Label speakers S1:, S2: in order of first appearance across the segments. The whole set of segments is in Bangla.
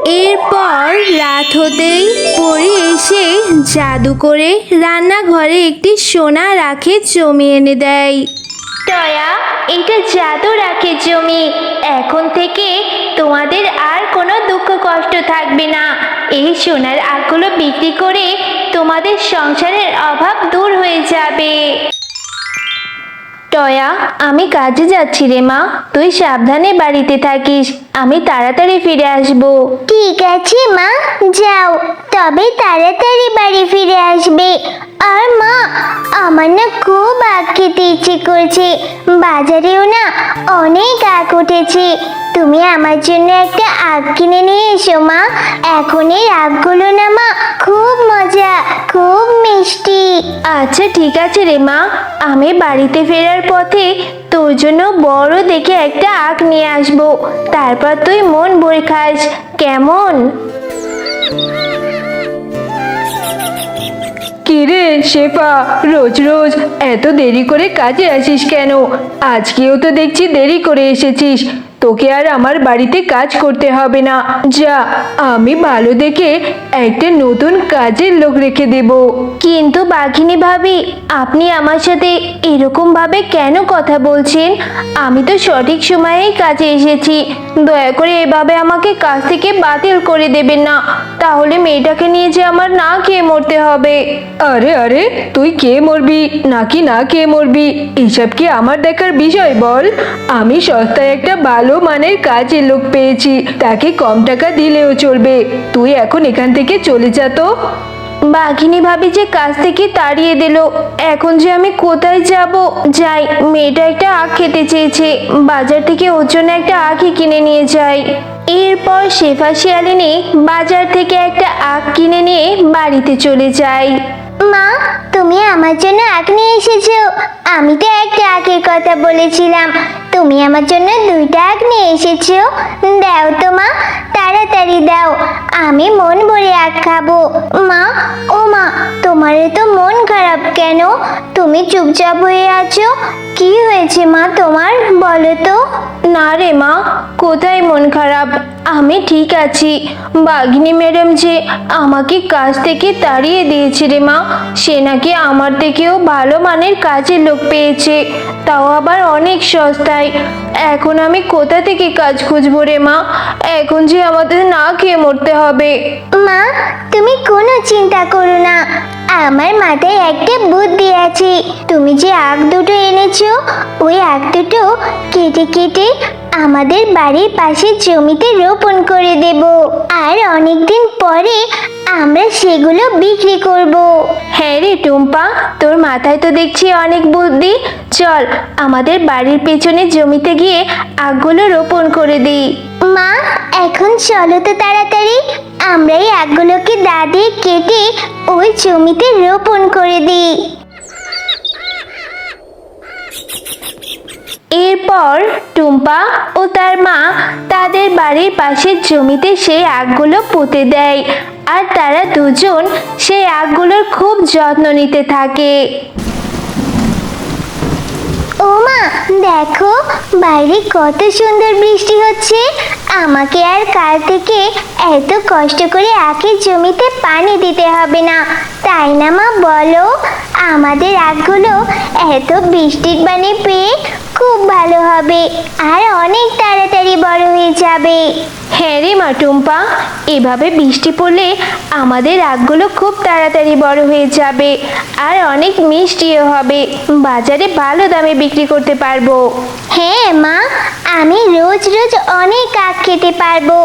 S1: এরপর রাত হতেই পরী এসে জাদু করে রান্নাঘরে একটি সোনার আখের জমি এনে দেয়।
S2: টয়া, এটা জাদু রাখে জমি। এখন থেকে তোমাদের আর কোনো দুঃখ কষ্ট থাকবে না। এই সোনার আখগুলো বিক্রি করে তোমাদের সংসারের অভাব দূর হয়ে যাবে। টয়া, আমি কাজে যাচ্ছি রে মা, তুই সাবধানে বাড়িতে থাকিস। আমি তাড়াতাড়ি ফিরে আসবো।
S3: ঠিক আছে মা, যাও, তবে তাড়াতাড়ি বাড়ি ফিরে আসবে। আর মা, আমার না খুব আখ খেতে ইচ্ছে করছে। বাজারেও না অনেক আখ উঠেছে। তুমি আমার জন্য একটা আখ কিনে নিয়ে এসো মা। এখন এই আখগুলো না মা খুব মজা, খুব মিষ্টি।
S2: আচ্ছা ঠিক আছে রে মা, আমি বাড়িতে ফেরার পথে তোর জন্য বড় দেখে একটা আখ নিয়ে আসবো। তারপর তুই মন ভরে খাস, কেমন?
S4: কিরে শেফা, রোজ রোজ এত দেরি করে কাজে আসিস কেন? আজকেও তো দেখছি দেরি করে এসেছিস। তোকে আর আমার বাড়িতে কাজ করতে হবে না, যা, আমি ভালো দেখে একটা নতুন কাজের লোক রেখে দেব।
S2: কিন্তু বাঘিনী ভাবি, আপনি আমার সাথে এরকম ভাবে কেন কথা বলছেন? আমি তো সঠিক সময়েই কাজে এসেছি। দয়া করে এভাবে আমাকে কাজ থেকে বাতিল করে দেবেন না, তাহলে মেয়েটাকে নিয়ে যে আমার না খেয়ে মরতে হবে।
S4: আরে আরে, তুই কে মরবি নাকি না কে মরবি এসব কি আমার দেখার বিষয় বল? আমি সস্তায় একটা ভালো মানের কাজের লোক পেয়েছি, তাকে কম টাকা দিলেও চলবে। তুই এখন এখান থেকে চলে যা তো।
S2: বাঘিনী ভাবি যে কাজ থেকে তাড়িয়ে দিল, এখন যে আমি কোথায় যাব? যাই, মেয়েটা একটা আখ খেতে চেয়েছে, বাজার থেকে ওর জন্য একটা আখই কিনে নিয়ে যাই। এরপর শেফা শিয়ালিনী বাজার থেকে একটা আখ কিনে নিয়ে বাড়িতে চলে যায়।
S3: মা, তুমি আমার জন্য আখ নিয়ে এসেছো। আমি তো একটা আখের কথা বলেছিলাম, তুমি আমার জন্য দুইটা আখ নিয়ে এসেছো। দাও তো মা, তাড়াতাড়ি দাও, আমি মন ভরে আখ খাবো। মা, ও মা, তোমার তো মন খারাপ কেন? তুমি চুপচাপ হয়ে আছো, কি হয়েছে মা তোমার, বলো তো।
S2: না রে মা, কোথায় মন খারাপ, আমি ঠিক আছি। বাঘিনী ম্যাডাম যে আমাকে কাজ থেকে তাড়িয়ে দিয়েছে রে মা, সে নাকি আমার থেকেও ভালো মানের কাজের লোক পেয়েছে, তাও আবার অনেক সস্তায়। এখন আমি কোথা থেকে কাজ খুঁজবো রে মা? এখন যে আমাদের না খেয়ে মরতে হবে।
S3: মা, তুমি কোনো চিন্তা করো না, আমার মাথায় একটা বুদ্ধি আছে। তুমি যে আখ দুটো এনেছো, ওই আখ দুটো কেটে কেটে আমাদের বাড়ির পাশের জমিতে রোপণ করে দেব, আর অনেকদিন পরে আমরা সেগুলো বিক্রি করব।
S2: হ্যাঁ রে টুম্পা, তোর মাথায় তো দেখছি অনেক বুদ্ধি। চল, আমাদের বাড়ির পেছনের জমিতে গিয়ে আখগুলো রোপণ করে দিই।
S3: মা, এখন চলো তো তাড়াতাড়ি, আমরা এই আখগুলোকে দা দিয়ে কেটে ওই জমিতে রোপণ করে দিই।
S2: এরপর টুম্পা ও তার মা তাদের বাড়ির পাশের জমিতে সেই আখগুলো পুঁতে দেয়, আর তারা দুজন সেই আখগুলোর খুব যত্ন নিতে থাকে।
S3: ও মা, দেখো বাইরে কত সুন্দর বৃষ্টি হচ্ছে। আমাকে আর কাল থেকে এত কষ্ট করে আখের জমিতে পানি দিতে হবে না, তাই না মা বলো? আমাদের আখগুলো এত বৃষ্টির পানি পেয়ে খুব ভালো হবে, আর অনেক তাড়াতাড়ি বড় হয়ে যাবে।
S2: হ্যাঁ রে মা টুম্পা, এভাবে বৃষ্টি পড়লে আমাদের আখগুলো খুব তাড়াতাড়ি বড় হয়ে যাবে, আর অনেক মিষ্টিও হবে, বাজারে ভালো দামে বিক্রি করতে পারবো।
S3: হ্যাঁ মা, আমি রোজ রোজ অনেক আখ খেতে পারবো,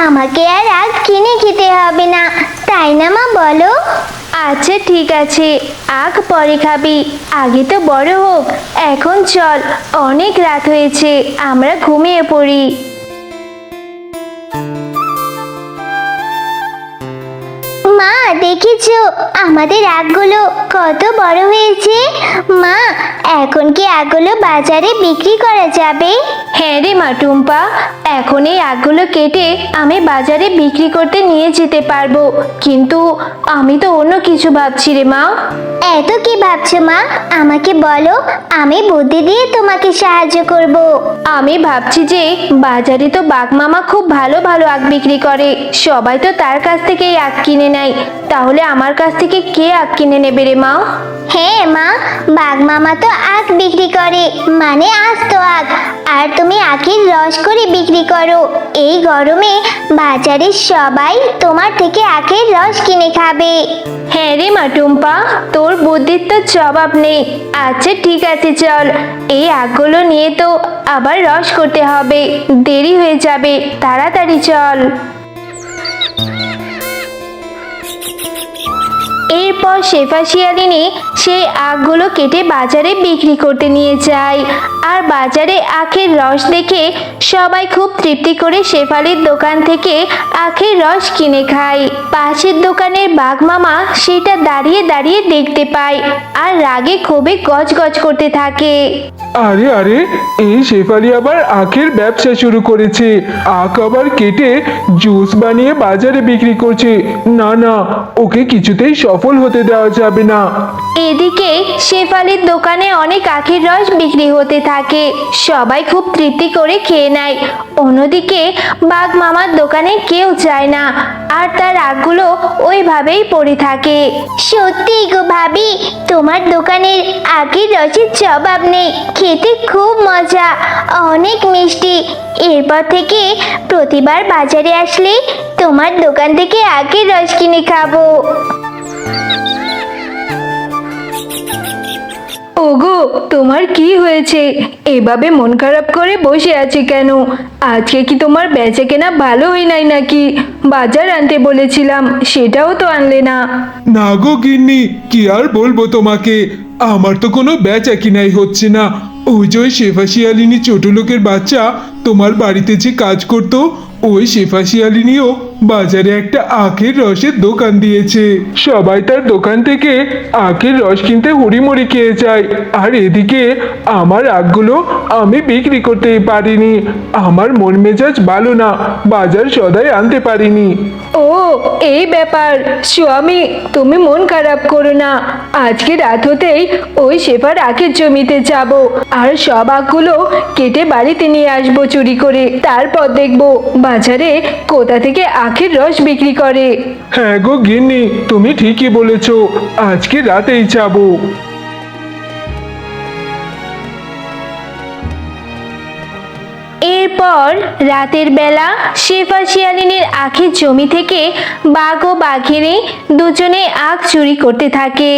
S3: আমাকে আর আখ কিনে খেতে হবে না, তাই না মা বলো?
S2: আচ্ছা ঠিক আছে, আখ পরে খাবি, আগে তো বড় হোক। এখন চল, অনেক রাত হয়েছে, আমরা ঘুমিয়ে পড়ি।
S3: মা দেখেছো আমাদের আখগুলো কত বড় হয়েছে? মা, এখন কি আখগুলো বাজারে বিক্রি করা যাবে?
S2: হ্যাঁ রে মা টুম্পা, এখন এই আখগুলো কেটে আমি বাজারে বিক্রি করতে নিয়ে যেতে পারবো, কিন্তু আমি তো অন্য কিছু ভাবছি রে মা।
S3: এত কি ভাবছো মা? আমাকে বলো, আমি বুদ্ধি দিয়ে তোমাকে সাহায্য করব।
S2: আমি ভাবছি যে বাজারে তো বাঘ মামা খুব ভালো ভালো আখ বিক্রি করে, সবাই তো তার কাছ থেকেই আখ কিনে নেয়, তাহলে আমার কাছ থেকে কে আখ কিনে নেবে রে মা?
S3: হ্যাঁ মা, বাঘ মামা তো আখ বিক্রি করে, মানে আস্ত আখ। আর তুমি আখের রস করে বিক্রি করো। এই গরমে বাজারে সবাই তোমার থেকে আখের রস কিনে খাবে।
S2: হ্যাঁ রে মা টুম্পা, তোর বুদ্ধির তো জবাব নেই। আচ্ছা ঠিক আছে, চল, এই আখগুলো নিয়ে তো আবার রস করতে হবে, দেরি হয়ে যাবে, তাড়াতাড়ি চল। এরপর শেফা শিয়ালিনী সেই আখগুলো কেটে বাজারে বিক্রি করতে নিয়ে যায়। আর বাজারে আখের রস দেখে সবাই খুব তৃপ্তি করে শেফালির দোকান থেকে আখের রস কিনে খায়। পাশের দোকানের বাঘ মামা সেটা দাঁড়িয়ে দাঁড়িয়ে দেখতে পায় আর রাগে ক্ষোভে গজগজ করতে থাকে।
S5: আরে আরে, এই শেফালি আবার আখের ব্যবসা শুরু করেছে। আখ আবার কেটে জুস বানিয়ে বাজারে বিক্রি করছে। না না, ওকে কিছুতেই সফল হতে দেওয়া যাবে না।
S2: এদিকে শেফালির দোকানে অনেক আখের রস বিক্রি হতে থাকে, সবাই খুব তৃপ্তি করে খেয়ে নেয়। অন্যদিকে বাঘ মামার দোকানে কেউ যায় না, আর তার আখগুলো ওইভাবেই পড়ে থাকে।
S3: সত্যি গো ভাবি, তোমার দোকানের আখের রসের জবাব নেই। খেতে খুব মজা, অনেক মিষ্টি। এরপর থেকে প্রতিবার বাজারে আসলে তোমার দোকান থেকে আখের রস কিনে খাবো।
S4: ওগো, তোমার কি হয়েছে? এভাবে মন খারাপ করে বসে আছে কেন? আজকে কি তোমার বেচা কেনা ভালো হয় নাই নাকি? বাজার আনতে বলেছিলাম, সেটাও তো আনলে না।
S5: না গো গিন্নি, কি আর বলবো তোমাকে, আমার তো কোনো বেচা কিনাই হচ্ছে না। ওই যে ওই শেফা শিয়ালিনী ছোট লোকের বাচ্চা তোমার বাড়িতে যে কাজ করতো, ওই শেফা শিয়ালিনীও বাজারে একটা আখের রসের দোকান দিয়েছে। সবাই তার দোকান থেকে আখের রস কিনতে হুড়িমুড়ি খেয়ে যায়। আর এদিকে আমার আখগুলো আমি বিক্রি করতেই পারিনি। আমার মন মেজাজ ভালো না, বাজার সদাই আনতে পারিনি।
S4: ও, এই ব্যাপার। স্বামী, তুমি মন খারাপ করো না। আজকে রাত হতেই ওই শেফার আখের জমিতে যাব, আর সব আখগুলো কেটে বাড়িতে নিয়ে আসবো চুরি করে। তারপর দেখবো বাজারে কোথা থেকে আখের রস বিক্রি করে।
S5: হ্যাঁ গো গিন্নি, তুমি ঠিকই বলেছ, আজকে রাতেই যাবো।
S2: এরপর রাতের বেলা শেফা শিয়ালিনীর আখের জমি থেকে বাঘ ও বাঘিনী দুজনে আখ চুরি করতে থাকে।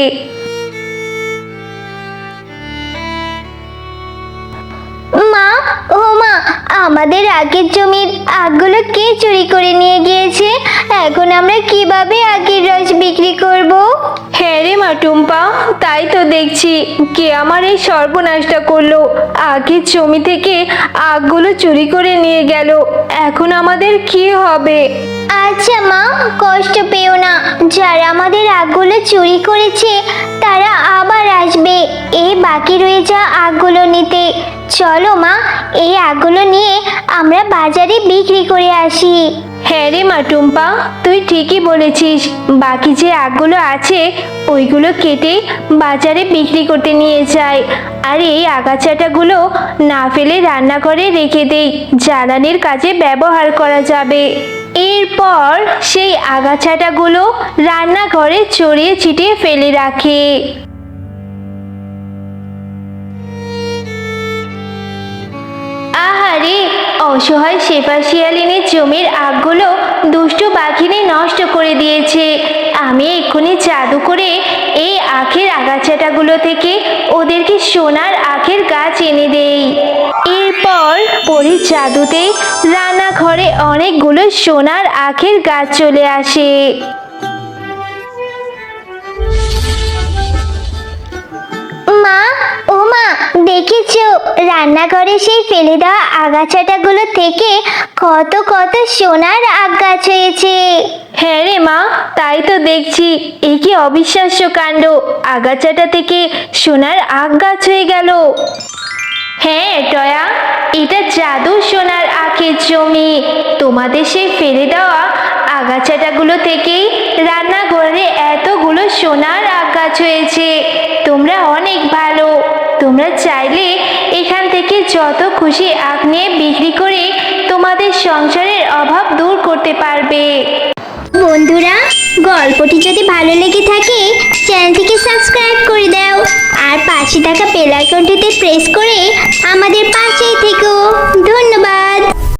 S3: মা, ও মা, আমাদের আখের জমির আখগুলো কে চুরি করে নিয়ে গিয়েছে? এখন আমরা কিভাবে আখের রস বিক্রি করব?
S2: হ্যাঁ রে মা টুম্পা, তাই তো দেখছি, কে আমার এই সর্বনাশটা করলো। আখের জমি থেকে আখগুলো চুরি করে নিয়ে গেল, এখন আমাদের কি হবে?
S3: আচ্ছা মা, কষ্ট পেও না। যারা আমাদের আখগুলো চুরি করেছে তারা আবার আসবে এই বাকি রয়ে যাওয়া আখগুলো নিতে। চলো মা, এই আখগুলো নিয়ে আমরা বাজারে বিক্রি করে আসি।
S2: হ্যাঁ রে মা টুম্পা, তুই ঠিকই বলেছিস, বাকি যে আখগুলো আছে ওইগুলো কেটে বাজারে বিক্রি করতে নিয়ে যায়। আর এই আগাছাটাগুলো না ফেলে রান্নাঘরে রেখে দেই, জ্বালানির কাজে ব্যবহার করা যাবে। এরপর সেই আগাছাটাগুলো রান্নাঘরে ছড়িয়ে ছিটিয়ে ফেলে রাখে। আহারে, অসহায় শেফা শিয়ালিনীর জমির আখগুলো দুষ্টু বাঘিনী নষ্ট করে দিয়েছে। আমি এক্ষুনি জাদু করে এই আখের আগাছাটাগুলো থেকে ওদেরকে সোনার আখের গাছ এনে দেই। এরপর পরীর জাদুতে রান্নাঘরে অনেকগুলো সোনার আখের গাছ চলে আসে।
S3: মা, ও মা, দেখেছো রান্নাঘরে সেই ফেলে দেওয়া আগাছাটাগুলো থেকে কত কত সোনার আখ গাছ হয়েছে।
S2: হ্যাঁ রে মা, তাই তো দেখছি। এ কি অবিশ্বাস্য কাণ্ড! আগাছাটা থেকে সোনার আখ গাছ হয়ে গেল। হ্যাঁ টয়া, এটা জাদু সোনার আখের জমি। তোমাদের সেই ফেলে দেওয়া আগাছাটাগুলো থেকেই রান্নাঘরে এতগুলো সোনার আখ গাছ হয়েছে। তোমরা অনেক ভালো। তোমরা চাইলে এখান থেকে যত খুশি আখ নিয়ে বিক্রি করে তোমাদের সংসারের অভাব দূর করতে পারবে।
S3: বন্ধুরা, গল্পটি যদি ভালো লেগে থাকে চ্যানেলটিকে সাবস্ক্রাইব করে দাও আর পাশে থাকা বেল আইকনটিতে প্রেস করে আমাদের পাশেই থেকো।